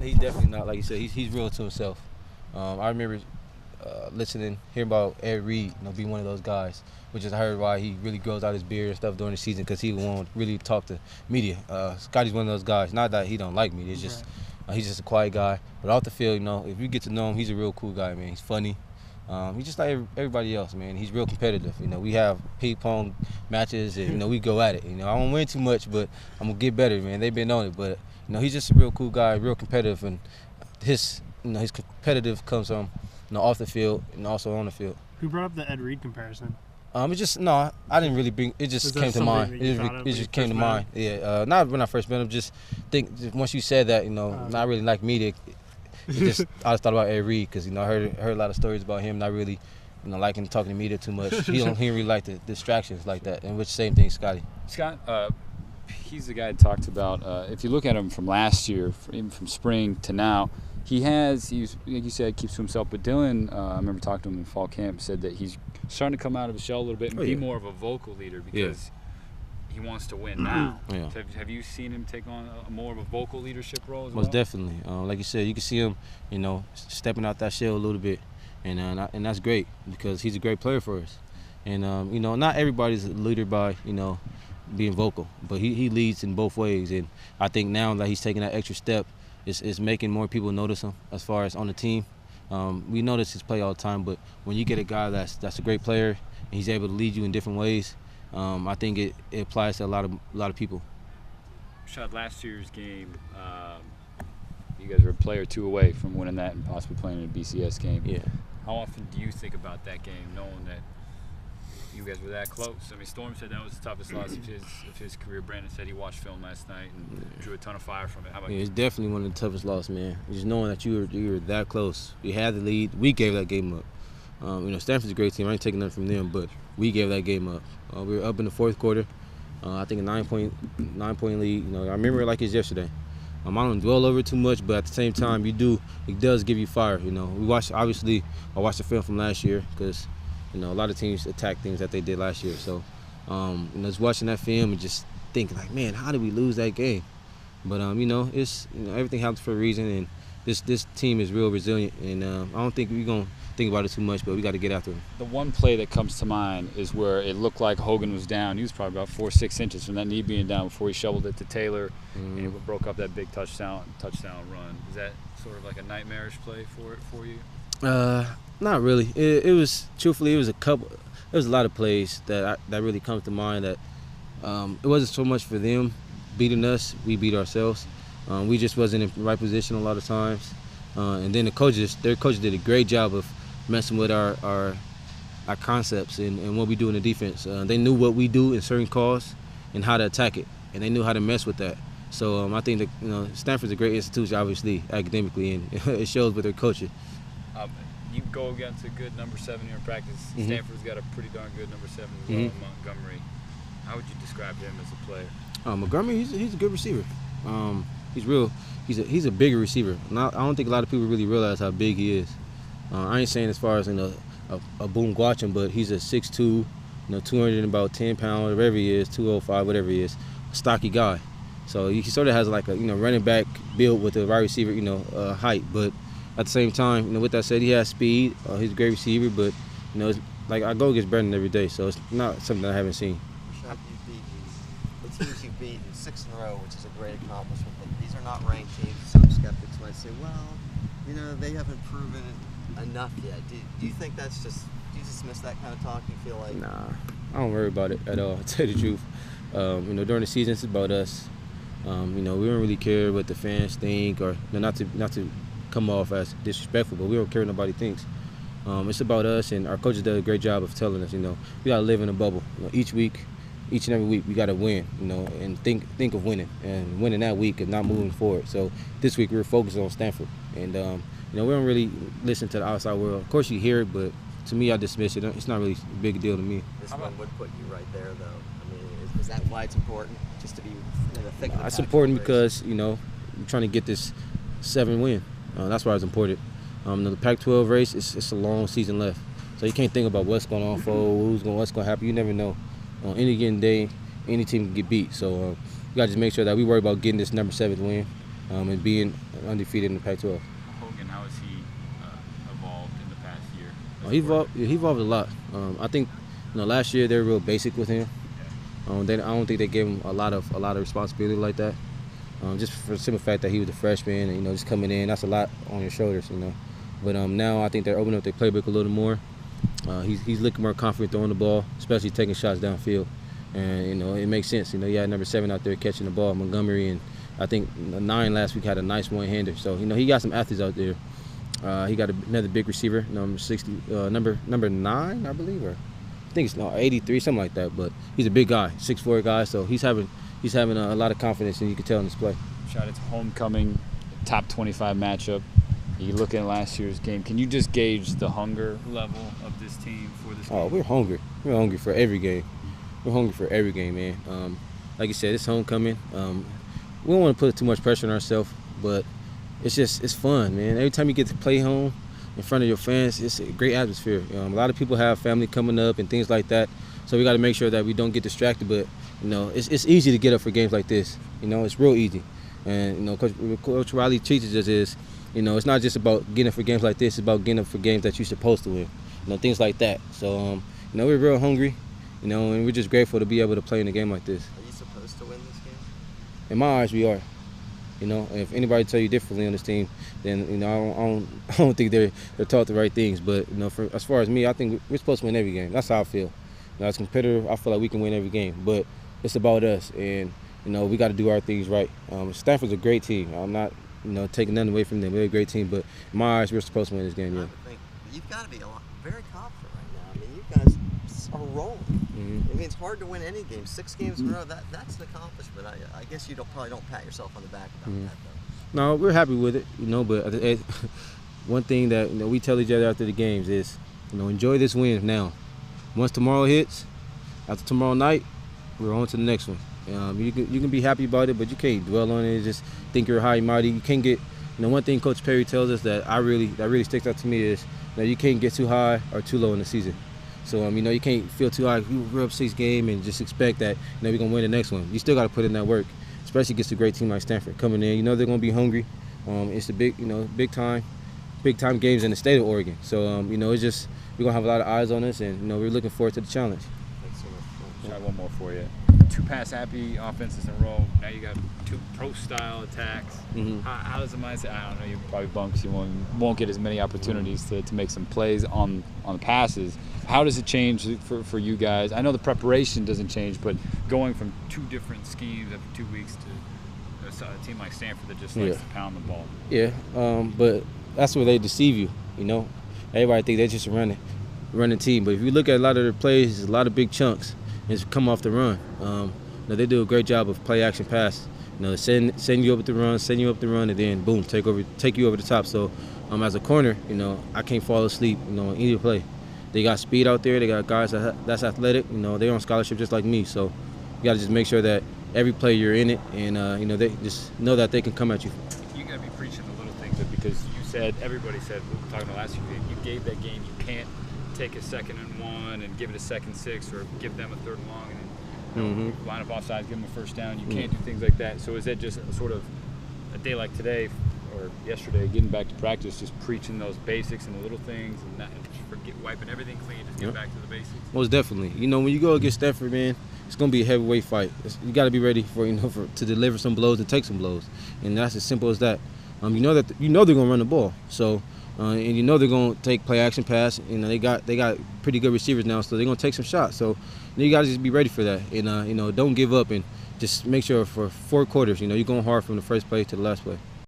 He's definitely not, like you said, he's real to himself. I remember hearing about Ed Reed, being one of those guys, which is I heard why he really grows out his beard and stuff during the season because he won't really talk to media. Scotty's one of those guys. Not that he don't like media, it's just he's just a quiet guy. But off the field, if you get to know him, he's a real cool guy, man. He's funny. He's just like everybody else, man. He's real competitive. We have ping pong matches, and we go at it. I don't win too much, but I'm gonna get better, man. They've been on it, but he's just a real cool guy, real competitive, and his competitive comes from off the field and also on the field. Who brought up the Ed Reed comparison? I didn't really bring. It just came to mind. It just came to mind. Yeah, not when I first met him. Just once you said that, not really like media. I just thought about Ed Reed because I heard a lot of stories about him not really liking talking to media too much. He don't really like the distractions like that. And which same thing, Scotty. Scott, he's the guy that talked about. If you look at him from last year, even from spring to now, he's like you said, keeps to himself. But Dylan, I remember talking to him in fall camp, said that he's starting to come out of his shell a little bit and be more of a vocal leader because he wants to win now. Yeah. So have you seen him take on more of a vocal leadership role as well? Most definitely. Like you said, you can see him, stepping out that shell a little bit, and that's great because he's a great player for us. And not everybody's a leader by being vocal, but he leads in both ways. And I think now that he's taking that extra step, it's making more people notice him as far as on the team. We notice his play all the time, but when you get a guy that's a great player and he's able to lead you in different ways, I think it applies to a lot of people. Rashaad, last year's game, you guys were a play or two away from winning that and possibly playing in a BCS game. Yeah. How often do you think about that game, knowing that you guys were that close? I mean, Storm said that was the toughest loss of his career. Brandon said he watched film last night and drew a ton of fire from it. How about you? It's definitely one of the toughest losses, man. Just knowing that you were that close. You had the lead. We gave that game up. Stanford's a great team. I ain't taking nothing from them, but we gave that game up. We were up in the fourth quarter. I think a 9-point lead. I remember it like it's yesterday. I don't dwell over it too much, but at the same time, it does give you fire. I watched the film from last year because a lot of teams attack things that they did last year. So, just watching that film and just thinking like, man, how did we lose that game? But it's everything happens for a reason, and this team is real resilient. And I don't think we're gonna think about it too much, but we got to get after him. The one play that comes to mind is where it looked like Hogan was down. He was probably about 4-6 inches from that knee being down before he shoveled it to Taylor, and it broke up that big touchdown run. Is that sort of like a nightmarish play for you? Not really. It was truthfully, it was a lot of plays that really come to mind that it wasn't so much for them beating us, we beat ourselves. We just wasn't in the right position a lot of times. And then their coaches did a great job of messing with our concepts and what we do in the defense. They knew what we do in certain calls and how to attack it, and they knew how to mess with that. So I think that Stanford's a great institution, obviously academically, and it shows with their coaching. You go against a good number 7 here in practice. Stanford's got a pretty darn good number 7 as well, Montgomery. How would you describe him as a player? Montgomery, he's a good receiver. He's a bigger receiver. I don't think a lot of people really realize how big he is. I ain't saying as far as a boom guachim, but he's a 6'2", 210 pounds, whatever he is, 205, whatever he is, stocky guy. So he sort of has like a running back build with a wide receiver height, but at the same time, with that said, he has speed. He's a great receiver, but it's like I go against Brandon every day, so it's not something I haven't seen. Rashaad, you've beaten the teams you've beaten 6 in a row, which is a great accomplishment. These are not ranked teams. Some skeptics might say, well, they haven't proven enough yet. Do you think that's just, do you dismiss that kind of talk? Do you feel like? Nah, I don't worry about it at all, to tell you the truth. During the season, it's about us. We don't really care what the fans think, or not to come off as disrespectful, but we don't care what nobody thinks. It's about us, and our coaches did a great job of telling us, we gotta live in a bubble. Each and every week, we gotta win, and think of winning, and winning that week and not moving forward. So this week, we're focused on Stanford, and we don't really listen to the outside world. Of course, you hear it, but to me, I dismiss it. It's not really a big deal to me. This one would put you right there, though. I mean, is that why it's important, just to be in the thick of the It's important because we're trying to get this 7 win. That's why it's important. The Pac-12 race, it's a long season left, so you can't think about what's going on what's going to happen. You never know. On any given day, any team can get beat. So we got to just make sure that we worry about getting this number 7 win, and being undefeated in the Pac-12. Hogan, how has he evolved in the past year? He evolved a lot. I think last year they were real basic with him. I don't think they gave him a lot of responsibility like that. Just for the simple fact that he was a freshman and just coming in, that's a lot on your shoulders. But now I think they're opening up their playbook a little more. He's looking more confident throwing the ball, especially taking shots downfield. And it makes sense. You had number 7 out there catching the ball, Montgomery, and I think 9 last week had a nice one-hander. So he got some athletes out there. He got another big receiver, number 60, number 9, I believe, or I think it's 83, something like that. But he's a big guy, 6'4" guy. So he's having a lot of confidence, and you can tell in his play. Rashaad, it's homecoming, top 25 matchup. You look at last year's game. Can you just gauge the hunger level of this team for this game? Oh, we're hungry. We're hungry for every game. We're hungry for every game, man. Like you said, it's homecoming. We don't want to put too much pressure on ourselves, but it's fun, man. Every time you get to play home in front of your fans, it's a great atmosphere. A lot of people have family coming up and things like that, so we got to make sure that we don't get distracted. But it's easy to get up for games like this. It's real easy. And Coach Riley teaches us is, it's not just about getting up for games like this. It's about getting up for games that you're supposed to win. Things like that. So we're real hungry. And we're just grateful to be able to play in a game like this. Are you supposed to win this game? In my eyes, we are. If anybody tell you differently on this team, then I don't think they're taught the right things. But as far as me, I think we're supposed to win every game. That's how I feel. As a competitor, I feel like we can win every game. But it's about us, and we got to do our things right. Stanford's a great team. I'm not taking nothing away from them. They're a great team. But in my eyes, we're supposed to win this game. Yeah. You've got to be very confident right now. I mean, you guys are rolling. Mm-hmm. I mean, it's hard to win any game. 6 games in a row, that's an accomplishment. I guess you probably don't pat yourself on the back about that, though. No, we're happy with it, but one thing that we tell each other after the games is, enjoy this win now. Once tomorrow hits, after tomorrow night, we're on to the next one. You can be happy about it, but you can't dwell on it. Just think you're high and mighty. You can't get, one thing Coach Perry tells us that really sticks out to me is that you can't get too high or too low in the season. So, you can't feel too high. We're up 6 games and just expect that, we're going to win the next one. You still got to put in that work, especially against a great team like Stanford coming in. They're going to be hungry. It's the big time games in the state of Oregon. So, it's just, we're going to have a lot of eyes on us, and, we're looking forward to the challenge. Thanks so much. Try one more for you. 2 pass-happy offenses in a row. Now you got 2 pro-style attacks. Mm-hmm. How does the mindset? I don't know. You probably bunks. You won't get as many opportunities to make some plays on the passes. How does it change for you guys? I know the preparation doesn't change, but going from 2 different schemes after 2 weeks to a team like Stanford that just likes to pound the ball. Yeah, but that's where they deceive you. Everybody think they're just a running team, but if you look at a lot of their plays, there's a lot of big chunks. It's come off the run. They do a great job of play action pass. Send you up the run, and then boom, take you over the top. So, as a corner, I can't fall asleep, on either play. They got speed out there. They got guys that's athletic. They're on scholarship just like me. So, you got to just make sure that every play you're in it, and they just know that they can come at you. You got to be preaching the little things because everybody said, we were talking about last year, you gave that game. You can't take a 2nd and 1 and give it a 2nd and 6 or give them a 3rd and long and then line up offsides, give them a 1st down. You can't do things like that. So is that just sort of a day like today or yesterday, getting back to practice, just preaching those basics and the little things and not wiping everything clean, just get back to the basics? Most definitely. When you go against Stanford, man, it's going to be a heavyweight fight. You got to be ready for to deliver some blows and take some blows, and that's as simple as that. They're going to run the ball, so. And they're going to take play action pass. They got pretty good receivers now, so they're going to take some shots. So you got to just be ready for that, and don't give up, and just make sure for 4 quarters, you're going hard from the first play to the last play.